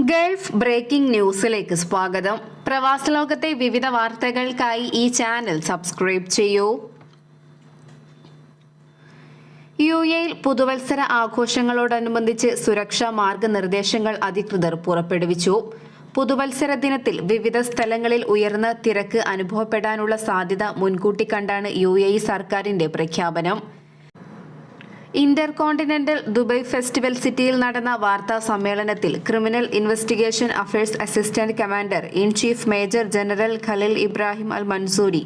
Gulf breaking ന്യൂസിലേക്ക് സ്വാഗതം. പ്രവാസ ലോകത്തെ വിവിധ വാർത്തകൾക്കായി ഈ ചാനൽ സബ്സ്ക്രൈബ് ചെയ്യൂ. യുഎഇയിൽ പുതുവത്സര ആഘോഷങ്ങളോടനുബന്ധിച്ച് സുരക്ഷാ മാർഗനിർദ്ദേശങ്ങൾ അധികൃതർ പുറപ്പെടുവിച്ചു. പുതുവത്സര ദിനത്തിൽ വിവിധ സ്ഥലങ്ങളിൽ ഉയർന്ന തിരക്ക് അനുഭവപ്പെടാനുള്ള സാധ്യത മുൻകൂട്ടി കണ്ടാണ് യുഎഇ സർക്കാരിന്റെ പ്രഖ്യാപനം. ഇന്റർകോണ്ടിനെന്റൽ ദുബായ് ഫെസ്റ്റിവൽ സിറ്റിയിൽ നടന്ന വാർത്താ സമ്മേളനത്തിൽ criminal investigation affairs assistant commander in chief major general Khalil Ibrahim al Mansoori,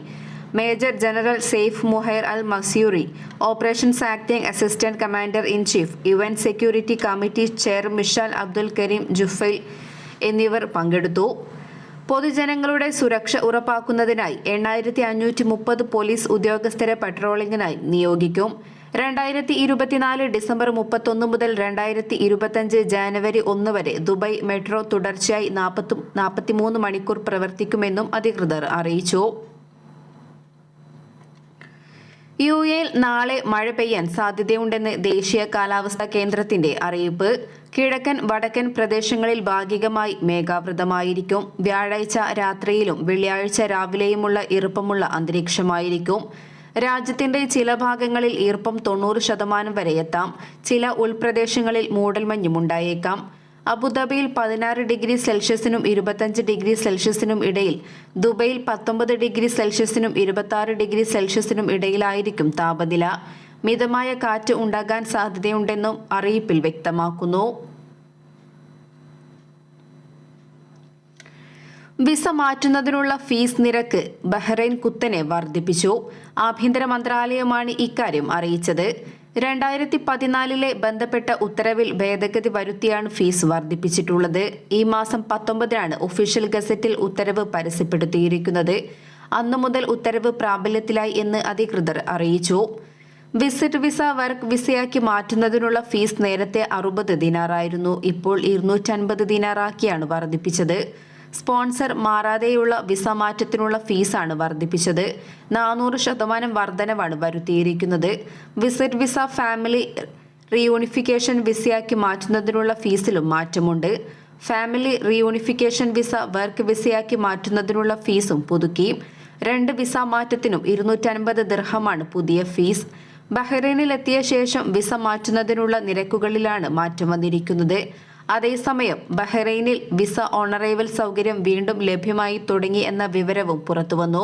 major general Saif Muhair al Mazrouei, operations acting assistant commander in chief, UN security committee chair Mishal Abdul Karim Jufail എന്നിവർ പങ്കെടുത്തു. പൊതുജനങ്ങളുടെ സുരക്ഷ ഉറപ്പാക്കുന്നതിനായി 8530 police ഉദ്യോഗസ്ഥരെ പട്രോളിംഗിനായി നിയോഗിക്കും. 2024 December 31 മുതൽ 2025 ജനുവരി 1 വരെ Dubai metro തുടർച്ചയായി 43 മണിക്കൂർ പ്രവർത്തിക്കുമെന്നും അധികൃതർ അറിയിച്ചു. യുഎഇയിൽ നാളെ മഴ പെയ്യാൻ സാധ്യതയുണ്ടെന്ന് ദേശീയ കാലാവസ്ഥാ കേന്ദ്രത്തിന്റെ അറിയിപ്പ്. കിഴക്കൻ വടക്കൻ പ്രദേശങ്ങളിൽ ഭാഗികമായി മേഘാവൃതമായിരിക്കും. വ്യാഴാഴ്ച രാത്രിയിലും വെള്ളിയാഴ്ച രാവിലെയുമുള്ള ഈർപ്പമുള്ള അന്തരീക്ഷമായിരിക്കും. രാജ്യത്തിന്റെ ചില ഭാഗങ്ങളിൽ ഈർപ്പം 90% വരെ എത്താം. ചില ഉൾപ്രദേശങ്ങളിൽ മൂടൽമഞ്ഞും ഉണ്ടായേക്കാം. അബുദാബിയിൽ 16 ഡിഗ്രി സെൽഷ്യസിനും 25 ഡിഗ്രി സെൽഷ്യസിനും ഇടയിൽ, ദുബൈയിൽ 19 ഡിഗ്രി സെൽഷ്യസിനും 26 ഡിഗ്രി സെൽഷ്യസിനും ഇടയിലായിരിക്കും താപനില. മിതമായ കാറ്റ് ഉണ്ടാകാൻ സാധ്യതയുണ്ടെന്നും അറിയിപ്പിൽ വ്യക്തമാക്കുന്നു. വിസ മാറ്റുന്നതിനുള്ള ഫീസ് നിരക്ക് ബഹ്റൈൻ കുത്തനെ വർദ്ധിപ്പിച്ചു. ആഭ്യന്തര മന്ത്രാലയമാണ് ഇക്കാര്യം അറിയിച്ചത്. 2014 ബന്ധപ്പെട്ട ഉത്തരവിൽ ഭേദഗതി വരുത്തിയാണ് ഫീസ് വർദ്ധിപ്പിച്ചിട്ടുള്ളത്. ഈ മാസം 19 ഒഫീഷ്യൽ ഗസറ്റിൽ ഉത്തരവ് പരസ്യപ്പെടുത്തിയിരിക്കുന്നത്. അന്നു മുതൽ ഉത്തരവ് പ്രാബല്യത്തിലായി എന്ന് അധികൃതർ അറിയിച്ചു. വിസിറ്റ് വിസ വർക്ക് വിസയാക്കി മാറ്റുന്നതിനുള്ള ഫീസ് നേരത്തെ 60 ദിനാറായിരുന്നു. ഇപ്പോൾ 250 ദിനാറാക്കിയാണ് വർദ്ധിപ്പിച്ചത്. സ്പോൺസർ മാറാതെയുള്ള വിസ മാറ്റത്തിനുള്ള ഫീസാണ് വർദ്ധിപ്പിച്ചത്. 400% വർധനവാണ് വരുത്തിയിരിക്കുന്നത്. വിസിറ്റ് വിസ ഫാമിലി റീയൂണിഫിക്കേഷൻ വിസയാക്കി മാറ്റുന്നതിനുള്ള ഫീസിലും മാറ്റമുണ്ട്. ഫാമിലി റീയൂണിഫിക്കേഷൻ വിസ വർക്ക് വിസയാക്കി മാറ്റുന്നതിനുള്ള ഫീസും പുതുക്കി. 2 വിസ മാറ്റത്തിനും 250 ദിർഹമാണ് പുതിയ ഫീസ്. ബഹ്റൈനിലെത്തിയ ശേഷം വിസ മാറ്റുന്നതിനുള്ള നിരക്കുകളിലാണ് മാറ്റം വന്നിരിക്കുന്നത്. അതേസമയം ബഹ്റൈനിൽ വിസ ഓണറൈവൽ സൗകര്യം വീണ്ടും ലഭ്യമായി തുടങ്ങി എന്ന വിവരവും പുറത്തുവന്നു.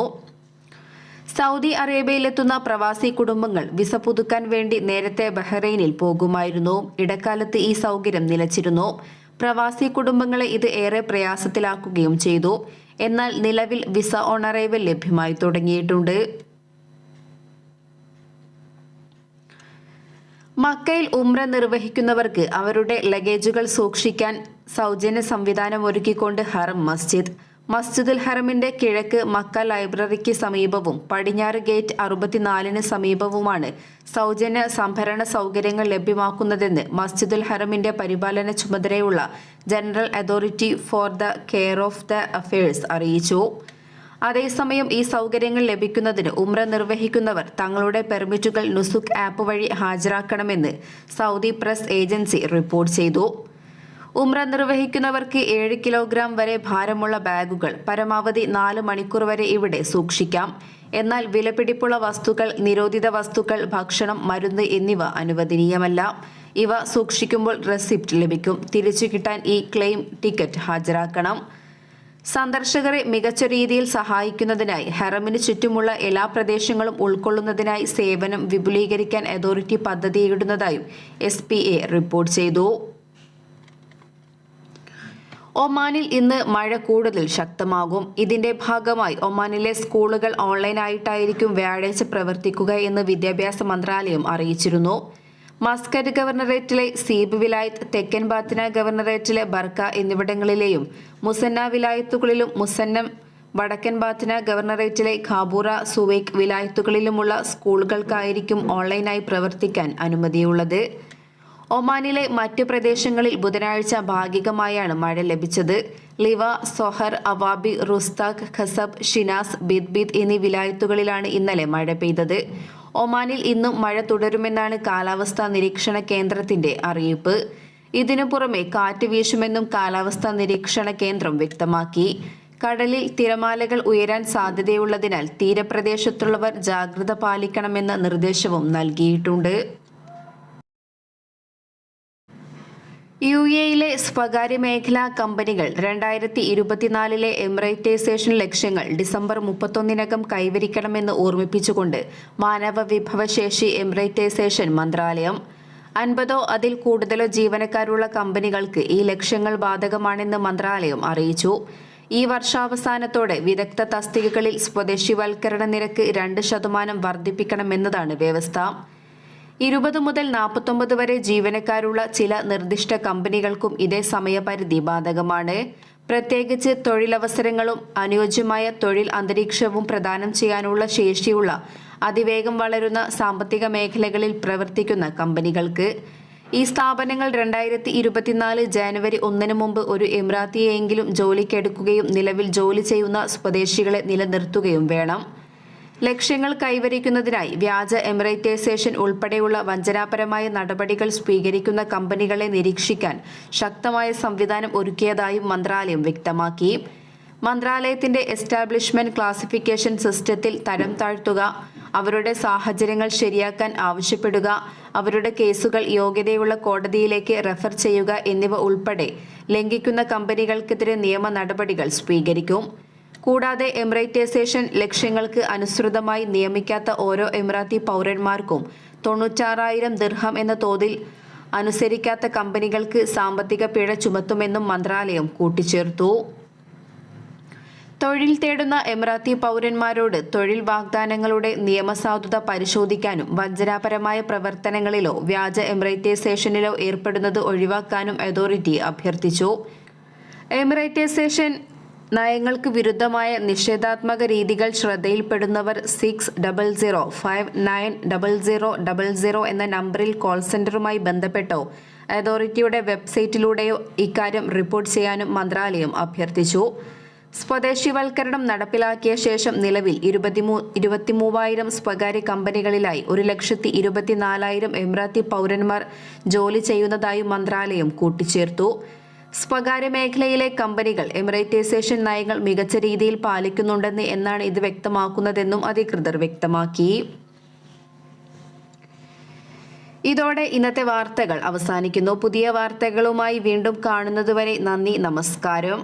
സൗദി അറേബ്യയിലെത്തുന്ന പ്രവാസി കുടുംബങ്ങൾ വിസ പുതുക്കാൻ വേണ്ടി നേരത്തെ ബഹ്റൈനിൽ പോകുമായിരുന്നു. ഇടക്കാലത്ത് ഈ സൗകര്യം നിലച്ചിരുന്നു. പ്രവാസി കുടുംബങ്ങളെ ഇത് ഏറെ പ്രയാസത്തിലാക്കുകയും ചെയ്തു. എന്നാൽ നിലവിൽ വിസ ഓണറൈവൽ ലഭ്യമായി തുടങ്ങിയിട്ടുണ്ട്. മക്കയിൽ ഉംറ നിർവഹിക്കുന്നവർക്ക് അവരുടെ ലഗേജുകൾ സൂക്ഷിക്കാൻ സൗജന്യ സംവിധാനം ഒരുക്കിക്കൊണ്ട് ഹറം മസ്ജിദ്. മസ്ജിദുൽ ഹറമിന്റെ കിഴക്ക് മക്ക ലൈബ്രറിക്ക് സമീപവും പടിഞ്ഞാറ് ഗേറ്റ് 64 സമീപവുമാണ് സൗജന്യ സംഭരണ സൗകര്യങ്ങൾ ലഭ്യമാക്കുന്നതെന്ന് മസ്ജിദുൽ ഹറമിന്റെ പരിപാലന ചുമതലയുള്ള general authority for the care of the affairs അറിയിച്ചു. അതേസമയം ഈ സൗകര്യങ്ങൾ ലഭിക്കുന്നതിന് ഉംറ നിർവഹിക്കുന്നവർ തങ്ങളുടെ പെർമിറ്റുകൾ നുസുക് ആപ്പ് വഴി ഹാജരാക്കണമെന്ന് സൗദി പ്രസ് ഏജൻസി റിപ്പോർട്ട് ചെയ്തു. ഉംറ നിർവഹിക്കുന്നവർക്ക് 7 കിലോഗ്രാം വരെ ഭാരമുള്ള ബാഗുകൾ പരമാവധി 4 മണിക്കൂർ വരെ ഇവിടെ സൂക്ഷിക്കാം. എന്നാൽ വിലപിടിപ്പുള്ള വസ്തുക്കൾ, നിരോധിത വസ്തുക്കൾ, ഭക്ഷണം, മരുന്ന് എന്നിവ അനുവദനീയമല്ല. ഇവ സൂക്ഷിക്കുമ്പോൾ റെസിപ്റ്റ് ലഭിക്കും. തിരിച്ചു കിട്ടാൻ ഈ ക്ലെയിം ടിക്കറ്റ് ഹാജരാക്കണം. സന്ദർശകരെ മികച്ച രീതിയിൽ സഹായിക്കുന്നതിനായി ഹറമിന് ചുറ്റുമുള്ള എല്ലാ പ്രദേശങ്ങളും ഉൾക്കൊള്ളുന്നതിനായി സേവനം വിപുലീകരിക്കാൻ അതോറിറ്റി പദ്ധതിയിടുന്നതായും SPA റിപ്പോർട്ട് ചെയ്തു. ഒമാനിൽ ഇന്ന് മഴ കൂടുതൽ ശക്തമാകും. ഇതിന്റെ ഭാഗമായി ഒമാനിലെ സ്കൂളുകൾ ഓൺലൈനായിട്ടായിരിക്കും വ്യാഴാഴ്ച പ്രവർത്തിക്കുക എന്ന് വിദ്യാഭ്യാസ മന്ത്രാലയം അറിയിച്ചിരുന്നു. മസ്കറ്റ് ഗവർണറേറ്റിലെ സീബ് വിലായത്ത്, തെക്കൻ ബാത്തിന ഗവർണറേറ്റിലെ ബർക്ക എന്നിവിടങ്ങളിലെയും മുസന്ന വിലായത്തുകളിലും മുസന്നം വടക്കൻ ബാത്തിന ഗവർണറേറ്റിലെ ഖാബൂറ, സുവൈക്ക് വിലായത്തുകളിലുമുള്ള സ്കൂളുകൾക്കായിരിക്കും ഓൺലൈനായി പ്രവർത്തിക്കാൻ അനുമതിയുള്ളത്. ഒമാനിലെ മറ്റു പ്രദേശങ്ങളിൽ ബുധനാഴ്ച ഭാഗികമായാണ് മഴ ലഭിച്ചത്. ലിവ, സൊഹർ, അവാബി, റുസ്താഖ്, ഖസബ്, ഷിനാസ്, ബിദ്ബിദ് എന്നീ വിലായത്തുകളിലാണ് ഇന്നലെ മഴ പെയ്തത്. ഒമാനിൽ ഇന്നും മഴ തുടരുമെന്നാണ് കാലാവസ്ഥാ നിരീക്ഷണ കേന്ദ്രത്തിന്റെ അറിയിപ്പ്. ഇതിനു പുറമെ കാറ്റ് വീശുമെന്നും കാലാവസ്ഥാ നിരീക്ഷണ കേന്ദ്രം വ്യക്തമാക്കി. കടലിൽ തിരമാലകൾ ഉയരാൻ സാധ്യതയുള്ളതിനാൽ തീരപ്രദേശത്തുള്ളവർ ജാഗ്രത പാലിക്കണമെന്ന നിർദ്ദേശവും നൽകിയിട്ടുണ്ട്. UAEയിലെ സ്വകാര്യ മേഖലാ കമ്പനികൾ 2024 എമിറേറ്റൈസേഷൻ ലക്ഷ്യങ്ങൾ ഡിസംബർ 31 കൈവരിക്കണമെന്ന് ഓർമ്മിപ്പിച്ചുകൊണ്ട് മാനവ വിഭവശേഷി എമിറേറ്റൈസേഷൻ മന്ത്രാലയം 50 അതിൽ കൂടുതലോ ജീവനക്കാരുള്ള കമ്പനികൾക്ക് ഈ ലക്ഷ്യങ്ങൾ ബാധകമാണെന്ന് മന്ത്രാലയം അറിയിച്ചു. ഈ വർഷാവസാനത്തോടെ വിദഗ്ധ തസ്തികകളിൽ സ്വദേശിവൽക്കരണ നിരക്ക് 2% വർദ്ധിപ്പിക്കണമെന്നതാണ് വ്യവസ്ഥ. 20 മുതൽ 49 വരെ ജീവനക്കാരുള്ള ചില നിർദ്ദിഷ്ട കമ്പനികൾക്കും ഇതേ സമയപരിധി ബാധകമാണ്. പ്രത്യേകിച്ച് തൊഴിലവസരങ്ങളും അനുയോജ്യമായ തൊഴിൽ അന്തരീക്ഷവും പ്രദാനം ചെയ്യാനുള്ള ശേഷിയുള്ള അതിവേഗം വളരുന്ന സാമ്പത്തിക മേഖലകളിൽ പ്രവർത്തിക്കുന്ന കമ്പനികൾക്ക്. ഈ സ്ഥാപനങ്ങൾ 2024 ജനുവരി 1 മുമ്പ് ഒരു എമിറാത്തിയെങ്കിലും ജോലിക്കെടുക്കുകയും നിലവിൽ ജോലി ചെയ്യുന്ന സ്വദേശികളെ നിലനിർത്തുകയും വേണം. ലക്ഷ്യങ്ങൾ കൈവരിക്കുന്നതിനായി വ്യാജ എമിറേറ്റൈസേഷൻ ഉൾപ്പെടെയുള്ള വഞ്ചനാപരമായ നടപടികൾ സ്വീകരിക്കുന്ന കമ്പനികളെ നിരീക്ഷിക്കാൻ ശക്തമായ സംവിധാനം ഒരുക്കിയതായും മന്ത്രാലയം വ്യക്തമാക്കി. മന്ത്രാലയത്തിന്റെ എസ്റ്റാബ്ലിഷ്മെന്റ് ക്ലാസിഫിക്കേഷൻ സിസ്റ്റത്തിൽ തരം താഴ്ത്തുക, അവരുടെ സാഹചര്യങ്ങൾ ശരിയാക്കാൻ ആവശ്യപ്പെടുക, അവരുടെ കേസുകൾ യോഗ്യതയുള്ള കോടതിയിലേക്ക് റെഫർ ചെയ്യുക എന്നിവ ഉൾപ്പെടെ ലംഘിക്കുന്ന കമ്പനികൾക്കെതിരെ നിയമ നടപടികൾ സ്വീകരിക്കും. കൂടാതെ എമിറേറ്റൈസേഷൻ ലക്ഷ്യങ്ങൾക്ക് അനുസൃതമായി നിയമിക്കാത്ത ഓരോ എമിറാത്തി പൗരന്മാർക്കും 96,000 ദിർഹം എന്ന തോതിൽ അനുസരിക്കാത്ത കമ്പനികൾക്ക് സാമ്പത്തിക പിഴ ചുമത്തുമെന്നും മന്ത്രാലയം കൂട്ടിച്ചേർത്തു. തൊഴിൽ തേടുന്ന എമിറാത്തി പൗരന്മാരോട് തൊഴിൽ വാഗ്ദാനങ്ങളുടെ നിയമസാധുത പരിശോധിക്കാനും വഞ്ചനാപരമായ പ്രവർത്തനങ്ങളിലോ വ്യാജ എമിറേറ്റൈസേഷനിലോ ഏർപ്പെടുന്നത് ഒഴിവാക്കാനും അതോറിറ്റി അഭ്യർത്ഥിച്ചു. എമിറേറ്റൈസേഷൻ നയങ്ങൾക്ക് വിരുദ്ധമായ നിഷേധാത്മക രീതികൾ ശ്രദ്ധയിൽപ്പെടുന്നവർ 600-590000 എന്ന നമ്പറിൽ കോൾ സെന്ററുമായി ബന്ധപ്പെട്ടോ അതോറിറ്റിയുടെ വെബ്സൈറ്റിലൂടെയോ ഇക്കാര്യം റിപ്പോർട്ട് ചെയ്യാനും മന്ത്രാലയം അഭ്യർത്ഥിച്ചു. സ്വദേശിവൽക്കരണം നടപ്പിലാക്കിയ ശേഷം നിലവിൽ 23,000 സ്വകാര്യ കമ്പനികളിലായി 1,24,000 എമിറാത്തി പൗരന്മാർ ജോലി ചെയ്യുന്നതായും മന്ത്രാലയം കൂട്ടിച്ചേർത്തു. സ്വകാര്യ മേഖലയിലെ കമ്പനികൾ എമിറേറ്റൈസേഷൻ നയങ്ങൾ മികച്ച രീതിയിൽ പാലിക്കുന്നുണ്ടെന്ന് എന്നാണ് ഇത് വ്യക്തമാക്കുന്നതെന്നും അധികൃതർ വ്യക്തമാക്കി. ഇതോടെ ഇന്നത്തെ വാർത്തകൾ അവസാനിക്കുന്നു. പുതിയ വാർത്തകളുമായി വീണ്ടും കാണുന്നതുവരെ നന്ദി, നമസ്കാരം.